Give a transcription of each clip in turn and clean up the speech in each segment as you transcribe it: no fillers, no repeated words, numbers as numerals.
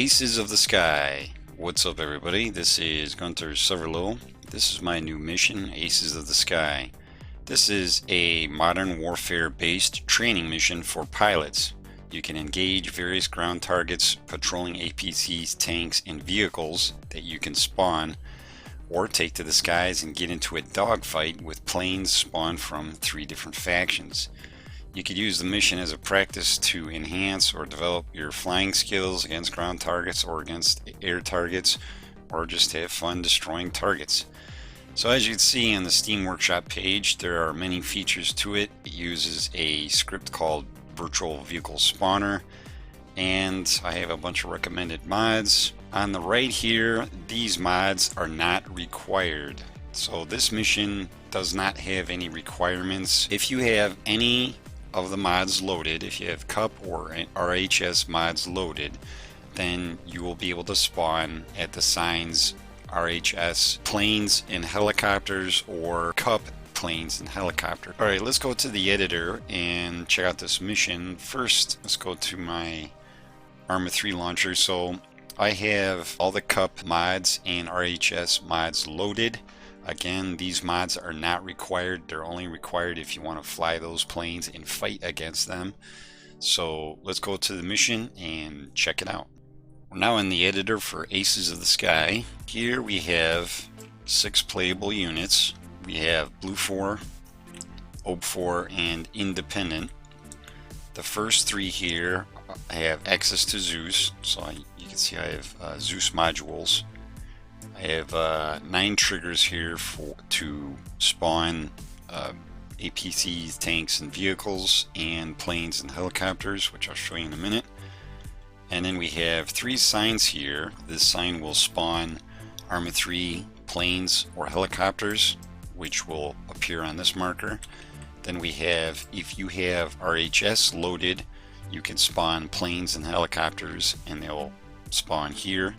Aces of the Sky. What's up everybody? This is Gunter Severlow. This is my new mission, Aces of the Sky. This is a modern warfare based training mission for pilots. You can engage various ground targets, patrolling Apcs, tanks, and vehicles that you can spawn, or take to the skies and get into a dogfight with planes spawned from 3 different factions. You could use the mission as a practice to enhance or develop your flying skills against ground targets or against air targets, or just have fun destroying targets. So as you can see on the Steam Workshop page, there are many features to it. It uses a script called Virtual Vehicle Spawner, and I have a bunch of recommended mods. On the right here, these mods are not required. So this mission does not have any requirements. If you have any of the mods loaded, if you have CUP or RHS mods loaded, then you will be able to spawn at the signs RHS planes and helicopters or CUP planes and helicopter. Alright, let's go to the editor and check out this mission. First, let's go to my Arma 3 launcher. So I have all the CUP mods and RHS mods loaded. Again, these mods are not required. They're only required if you want to fly those planes and fight against them. So let's go to the mission and check it out. We're now in the editor for Aces of the Sky. Here we have 6 playable units. We have Blue 4, Oak 4, and Independent. The first 3 here have access to Zeus. So you can see I have Zeus modules. I have 9 triggers here to spawn APCs, tanks, and vehicles, and planes and helicopters, which I'll show you in a minute. And then we have 3 signs here. This sign will spawn Arma 3 planes or helicopters, which will appear on this marker. Then we have, if you have RHS loaded, you can spawn planes and helicopters, and they'll spawn here.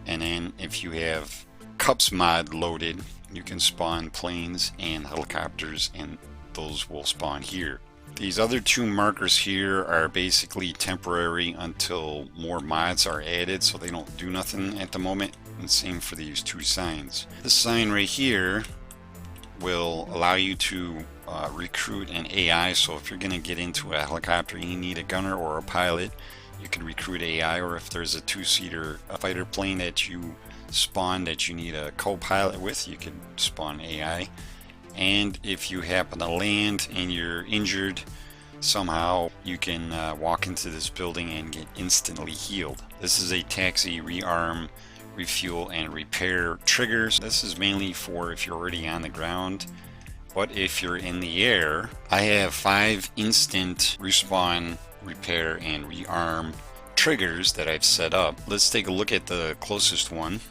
And then if you have CUPS mod loaded, you can spawn planes and helicopters, and those will spawn here. These other 2 markers here are basically temporary until more mods are added, so they don't do nothing at the moment. And same for these 2 signs. This sign right here will allow you to recruit an AI. So if you're going to get into a helicopter, you need a gunner or a pilot, you can recruit AI. Or if there's a 2-seater fighter plane that you spawn that you need a co-pilot with, you can spawn AI. And if you happen to land and you're injured somehow, you can walk into this building and get instantly healed. This is a taxi, rearm, refuel, and repair triggers. This is mainly for if you're already on the ground. But if you're in the air, I have 5 instant respawn, repair, and rearm triggers that I've set up. Let's take a look at the closest one.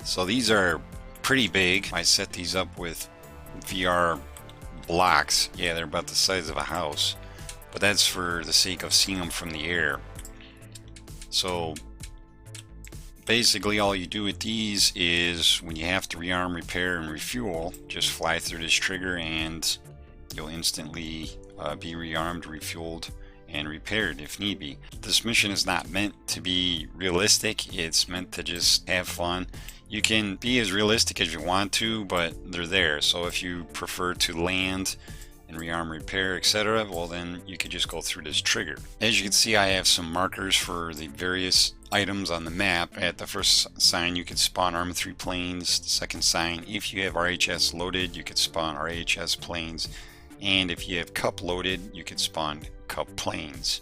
So these are pretty big. I set these up with VR blocks. Yeah, they're about the size of a house, but that's for the sake of seeing them from the air. So basically all you do with these is when you have to rearm, repair, and refuel, just fly through this trigger and you'll instantly be rearmed, refueled, and repaired if need be. This mission is not meant to be realistic. It's meant to just have fun. You can be as realistic as you want to, but they're there. So if you prefer to land and rearm, repair, etc., well then you could just go through this trigger. As you can see, I have some markers for the various items on the map. At the first sign, you could spawn Arma 3 planes. The second sign, if you have RHS loaded, you could spawn RHS planes. And if you have CUP loaded, you could spawn CUP planes.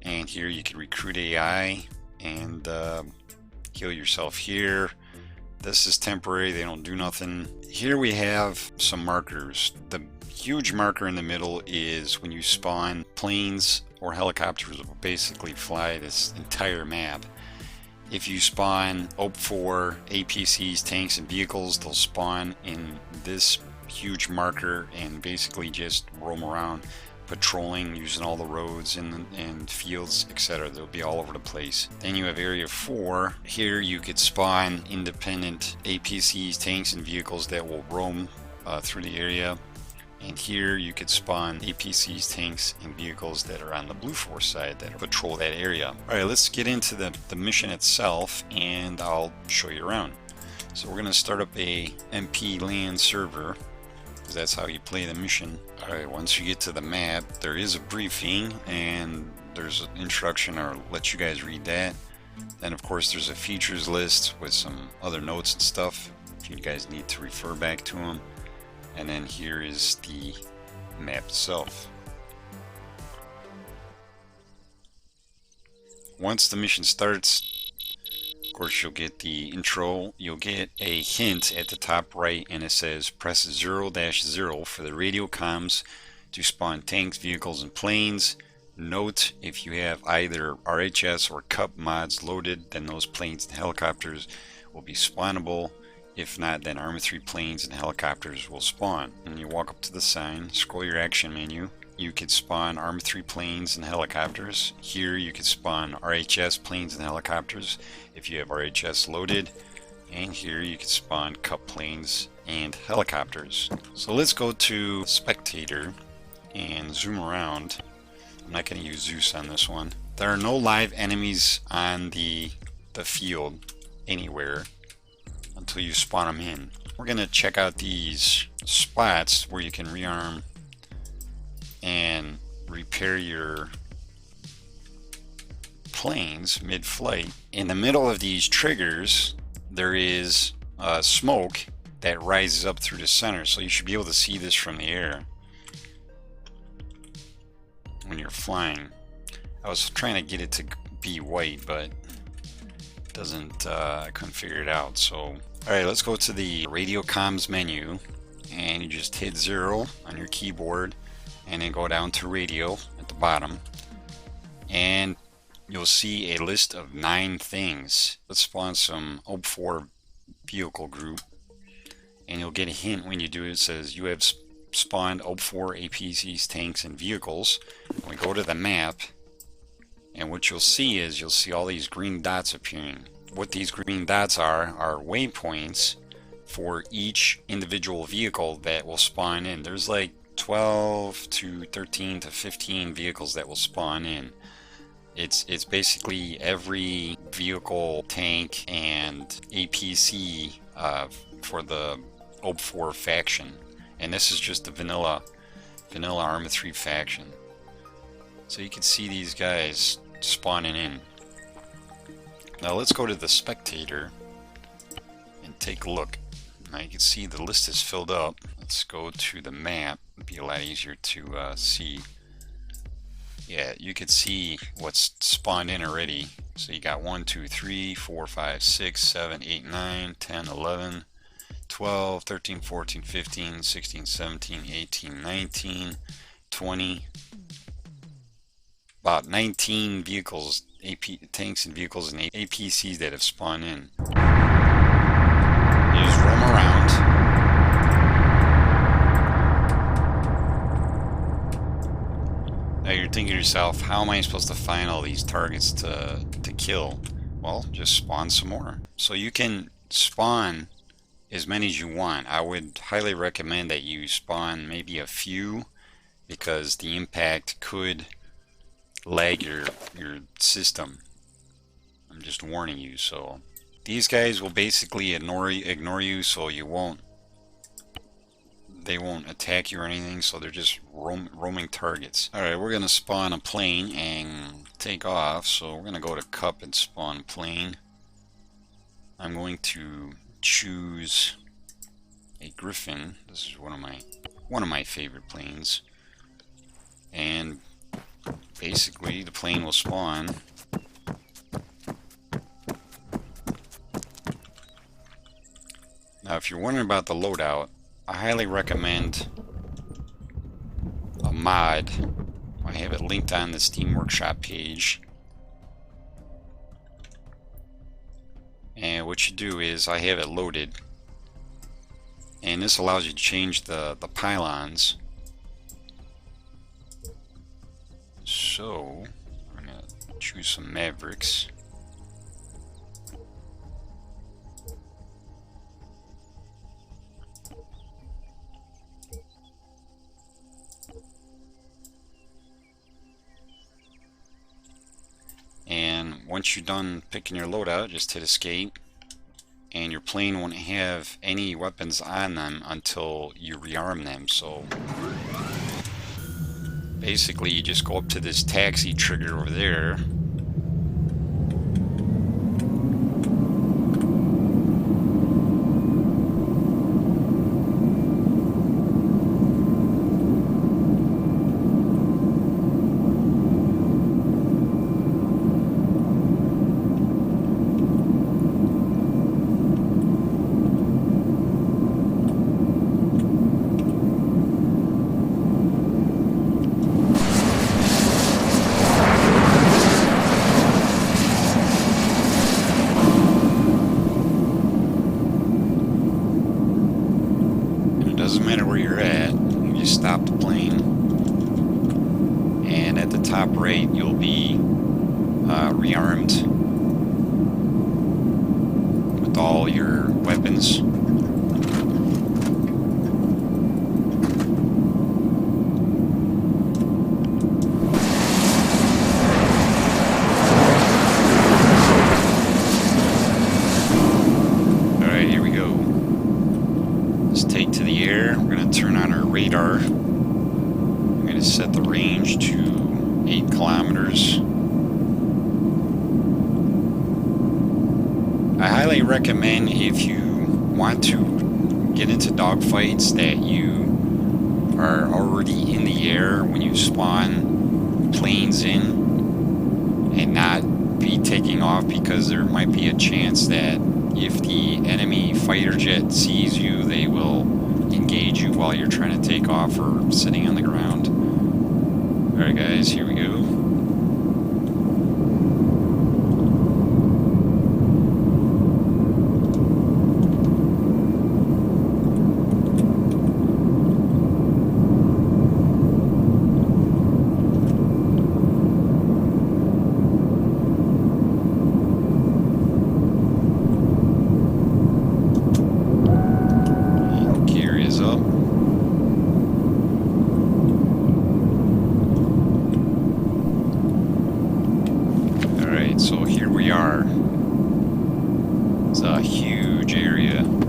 And here you can recruit AI and heal yourself here. This is temporary, they don't do nothing. Here we have some markers. The huge marker in the middle is when you spawn planes or helicopters will basically fly this entire map. If you spawn OP4, APCs, tanks, and vehicles, they'll spawn in this huge marker and basically just roam around patrolling, using all the roads and fields, etc. They'll be all over the place. Then you have area 4. Here you could spawn independent APCs, tanks, and vehicles that will roam through the area. And here you could spawn APCs, tanks, and vehicles that are on the Blue Force side that patrol that area. Alright, let's get into the mission itself, and I'll show you around. So we're going to start up a MP LAN server, because that's how you play the mission. Alright, once you get to the map, there is a briefing, and there's an introduction, or let you guys read that. Then of course there's a features list with some other notes and stuff if you guys need to refer back to them. And then here is the map itself. Once the mission starts, of course you'll get the intro. You'll get a hint at the top right, and it says press 0-0 for the radio comms to spawn tanks, vehicles, and planes. Note, if you have either RHS or CUP mods loaded, then those planes and helicopters will be spawnable. If not, then Arma 3 planes and helicopters will spawn. And you walk up to the sign, scroll your action menu. You could spawn Arma 3 planes and helicopters. Here you could spawn RHS planes and helicopters if you have RHS loaded. And here you could spawn CUP planes and helicopters. So let's go to Spectator and zoom around. I'm not going to use Zeus on this one. There are no live enemies on the field anywhere until you spawn them in. We're going to check out these spots where you can rearm and repair your planes mid-flight. In the middle of these triggers, there is smoke that rises up through the center, so you should be able to see this from the air when you're flying. I was trying to get it to be white, but it doesn't, I couldn't figure it out. So alright, let's go to the radio comms menu, and you just hit 0 on your keyboard and then go down to radio at the bottom, and you'll see a list of 9 things. Let's spawn some OP4 vehicle group, and you'll get a hint when you do it. It says you have spawned OP4 APCs, tanks, and vehicles. We go to the map, and what you'll see is you'll see all these green dots appearing. What these green dots are waypoints for each individual vehicle that will spawn in. There's like 12 to 13 to 15 vehicles that will spawn in. It's basically every vehicle, tank, and APC for the OP4 faction. And this is just the vanilla Arma 3 faction. So you can see these guys spawning in. Now let's go to the Spectator and take a look. Now you can see the list is filled up. Let's go to the map. It'd be a lot easier to see. Yeah, you can see what's spawned in already. So you got 1, 2, 3, 4, 5, 6, 7, 8, 9, 10, 11, 12, 13, 14, 15, 16, 17, 18, 19, 20. About 19 vehicles, tanks and vehicles and APCs that have spawned in. You just roam around. Now you're thinking to yourself, how am I supposed to find all these targets to kill? Well, just spawn some more. So you can spawn as many as you want. I would highly recommend that you spawn maybe a few, because the impact could lag your system. I'm just warning you. So these guys will basically ignore you, so they won't attack you or anything, so they're just roaming targets. Alright, we're gonna spawn a plane and take off. So we're gonna go to CUP and spawn plane. I'm going to choose a Griffin. This is one of my favorite planes, and basically the plane will spawn. Now if you're wondering about the loadout, I highly recommend a mod. I have it linked on the Steam Workshop page. And what you do is, I have it loaded, and this allows you to change the pylons. So I'm going to choose some Mavericks. once you're done picking your loadout, just hit escape, and your plane won't have any weapons on them until you rearm them. So basically you just go up to this taxi trigger over there. Doesn't matter where you're at, you stop the plane, and at the top right you'll be rearmed with all your weapons. Alright, here we go. Let's take to the air. We're going to turn on our radar. I'm going to set the range to 8 kilometers. I highly recommend, if you want to get into dogfights, that you are already in the air when you spawn planes in, and not be taking off, because there might be a chance that if the enemy fighter jet sees you, they will engage you while you're trying to take off or sitting on the ground. Alright guys, here we go. So here we are. It's a huge area. I'm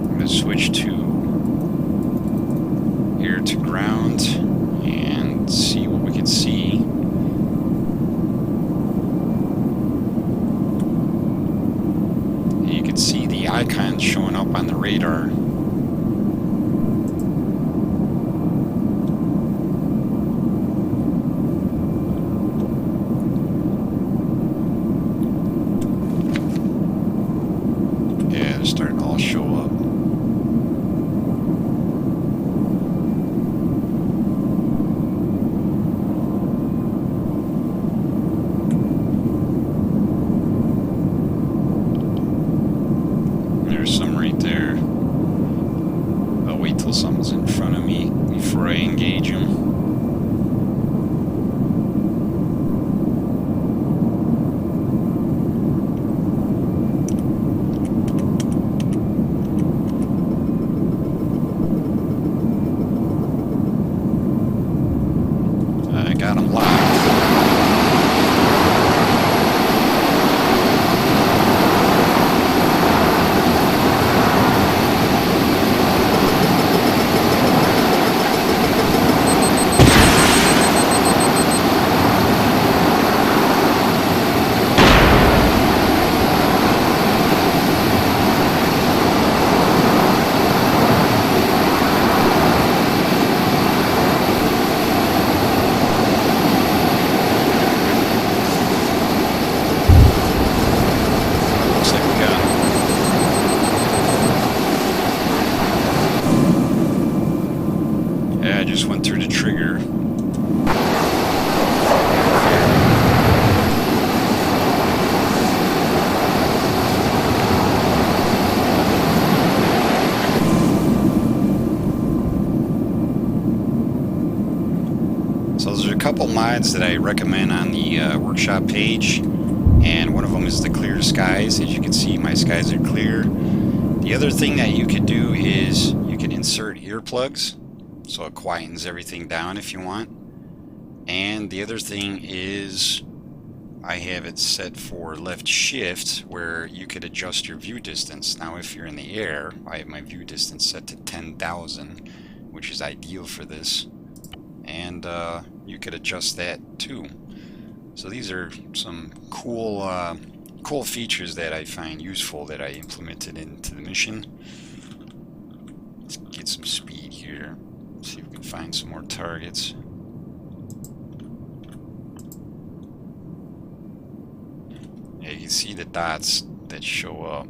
going to switch to air to ground and see what we can see. You can see the icons showing up on the radar. Starting to all show up. There's some right there. I'll wait till something's in front of me before I engage them. Got him locked. Just went through the trigger. So there's a couple mods that I recommend on the workshop page, and one of them is the clear skies. As you can see, my skies are clear. The other thing that you could do is you can insert earplugs, so it quietens everything down if you want. And the other thing is I have it set for left shift where you could adjust your view distance. Now if you're in the air, I have my view distance set to 10,000, which is ideal for this. And you could adjust that too. So these are some cool cool features that I find useful that I implemented into the mission. Let's get some speed here. See if we can find some more targets. Yeah, you can see the dots that show up.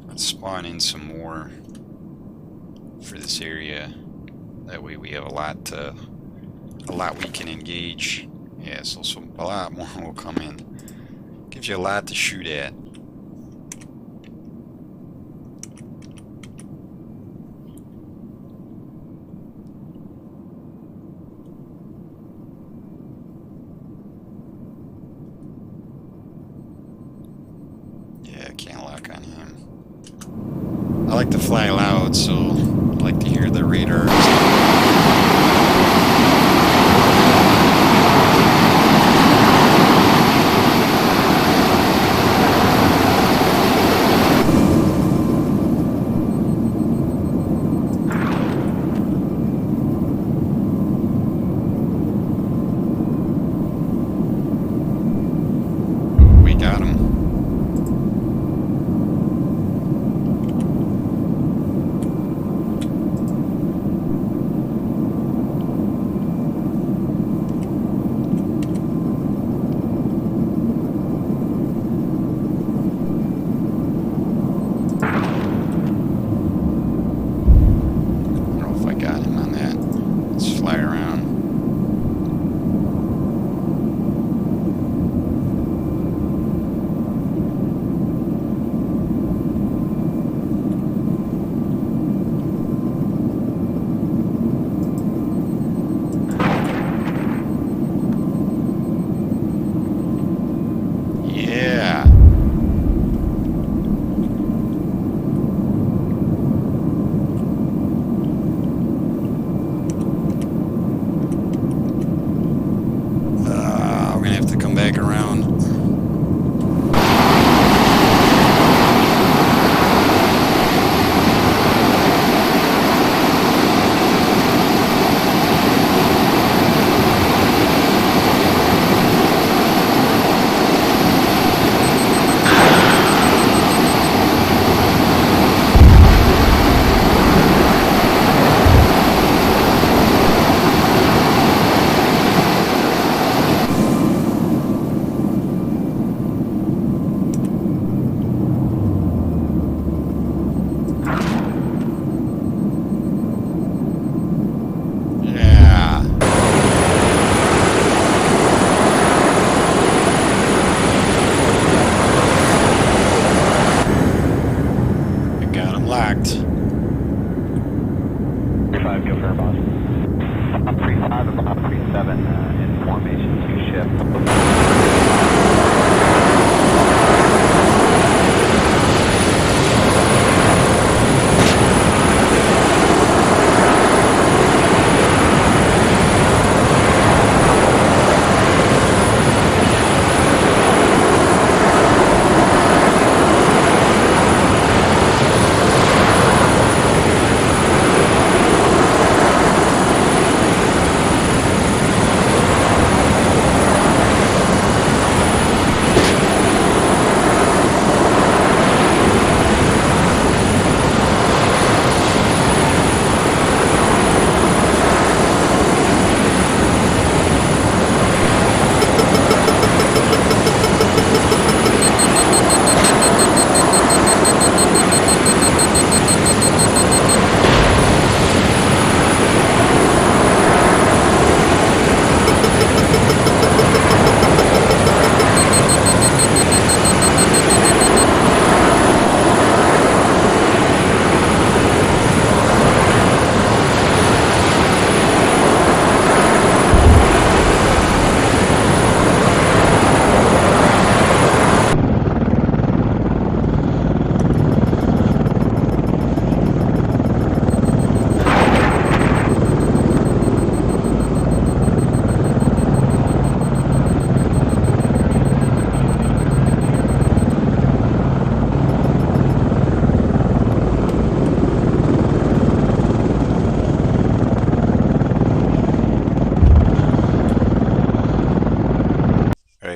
Let's spawn in some more for this area. That way we have a lot we can engage. Yeah, so a lot more will come in. Gives you a lot to shoot at. Yeah, I can't lock on him. I like to fly loud, so I like to hear the radar.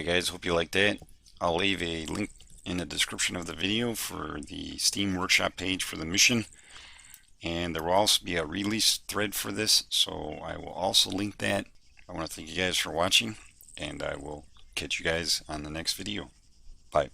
guys, hope you liked that. I'll leave a link in the description of the video for the Steam Workshop page for the mission. And there will also be a release thread for this, so I will also link that. I want to thank you guys for watching, and I will catch you guys on the next video. Bye.